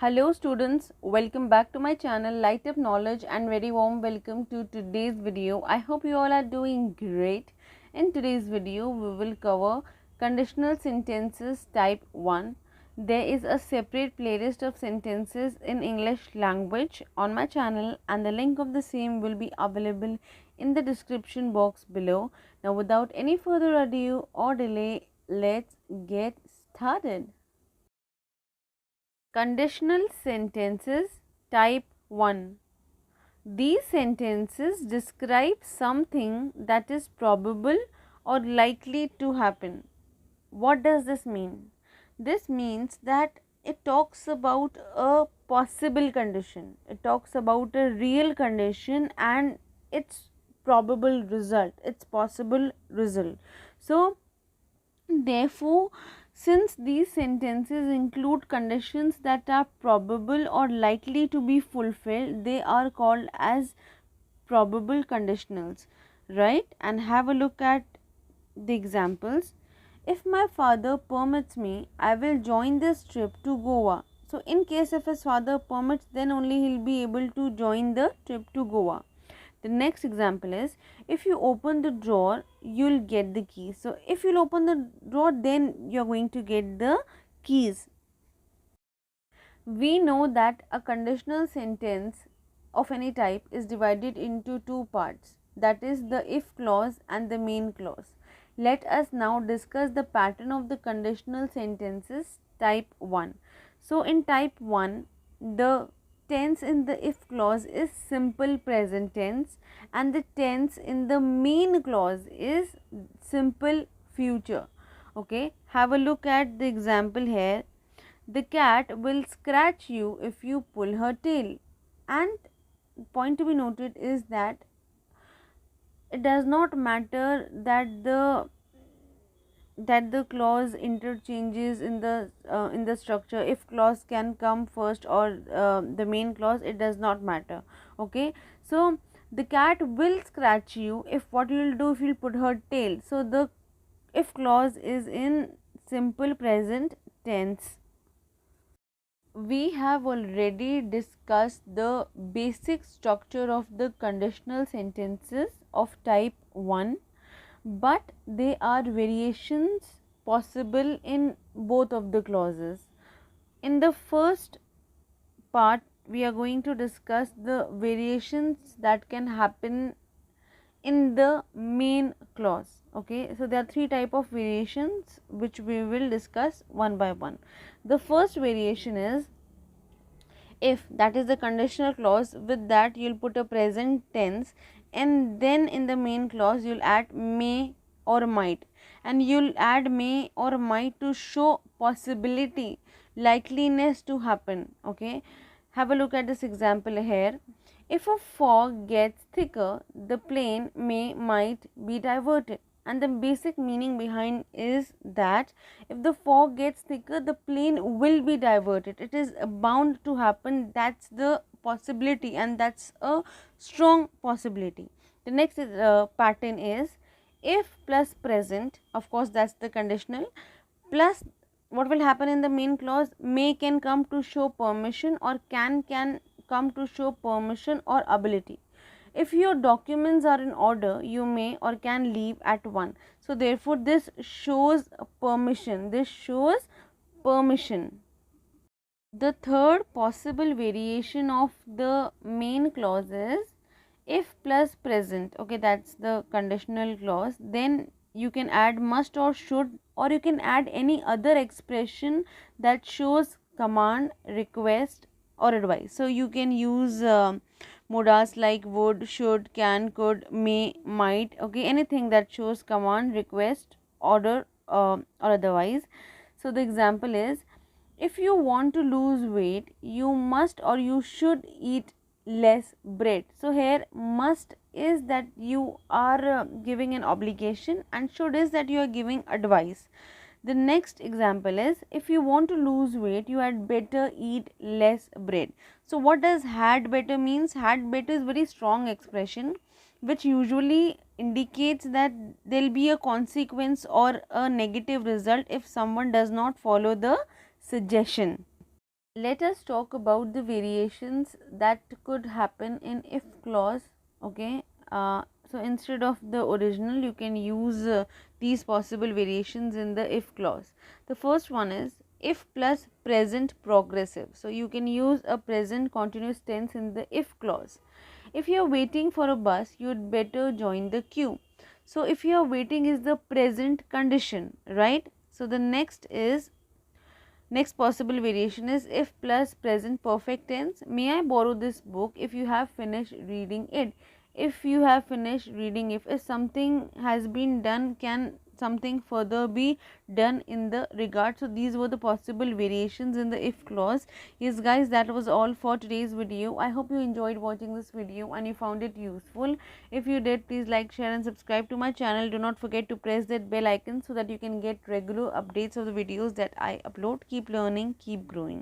Hello students, welcome back to my channel Lightup Knowledge and very warm welcome to today's video. I hope you all are doing great. In today's video, we will cover Conditional Sentences Type 1. There is a separate playlist of sentences in English language on my channel and the link of the same will be available in the description box below. Now without any further ado or delay, let's get started. Conditional Sentences Type 1. These sentences describe something that is probable or likely to happen. What does this mean? This means that it talks about a possible condition. It talks about a real condition and its probable result, its possible result. So, therefore, since these sentences include conditions that are probable or likely to be fulfilled, they are called as probable conditionals, right? And have a look at the examples. If my father permits me, I will join this trip to Goa. So, in case if his father permits, then only he will be able to join the trip to Goa. The next example is, if you open the drawer, you'll get the keys. So, if you'll open the drawer, then you're going to get the keys. We know that a conditional sentence of any type is divided into two parts, that is the if clause and the main clause. Let us now discuss the pattern of the conditional sentences type 1. So, in type 1, the tense in the if clause is simple present tense and the tense in the main clause is simple future. Okay, have a look at the example here. The cat will scratch you if you pull her tail. And point to be noted is that it does not matter that the clause interchanges in the structure. If clause can come first or the main clause, it does not matter. Okay, so the cat will scratch you if what you will do, if you will put her tail. So the if clause is in simple present tense. We have already discussed the basic structure of the conditional sentences of type 1, but there are variations possible in both of the clauses. In the first part, we are going to discuss the variations that can happen in the main clause. Okay, so there are three type of variations which we will discuss one by one. The first variation is if, that is the conditional clause. With that you will put a present tense and then in the main clause you will add may or might, and you will add may or might to show possibility, likeliness to happen. Okay, have a look at this example here. If a fog gets thicker, the plane might be diverted. And the basic meaning behind is that if the fog gets thicker, the plane will be diverted. It is bound to happen. That's the possibility and that's a strong possibility. The next pattern is if plus present, of course that's the conditional, plus what will happen in the main clause, may can come to show permission or can come to show permission or ability. If your documents are in order, you may or can leave at 1. So, therefore, this shows permission. This shows permission. The third possible variation of the main clause is if plus present. Okay, that's the conditional clause. Then you can add must or should, or you can add any other expression that shows command, request or advice. So, you can use modas like would, should, can, could, may, might. Okay, anything that shows command, request, order or otherwise. So, the example is, if you want to lose weight, you must or you should eat less bread. So, here must is that you are giving an obligation and should is that you are giving advice. The next example is, if you want to lose weight, you had better eat less bread. So, what does had better means? Had better is very strong expression which usually indicates that there will be a consequence or a negative result if someone does not follow the suggestion. Let us talk about the variations that could happen in if clause. Okay, so instead of the original, you can use these possible variations in the if clause. The first one is if plus present progressive. So you can use a present continuous tense in the if clause. If you are waiting for a bus, you'd better join the queue. So if you are waiting is the present condition, right? So the next possible variation is if plus present perfect tense. May I borrow this book if you have finished reading it? If you have finished reading, if something has been done, can something further be done in the regard? So these were the possible variations in the if clause. Yes guys, that was all for today's video. I hope you enjoyed watching this video and you found it useful. If you did, please like, share and subscribe to my channel. Do not forget to press that bell icon so that you can get regular updates of the videos that I upload. Keep learning, keep growing.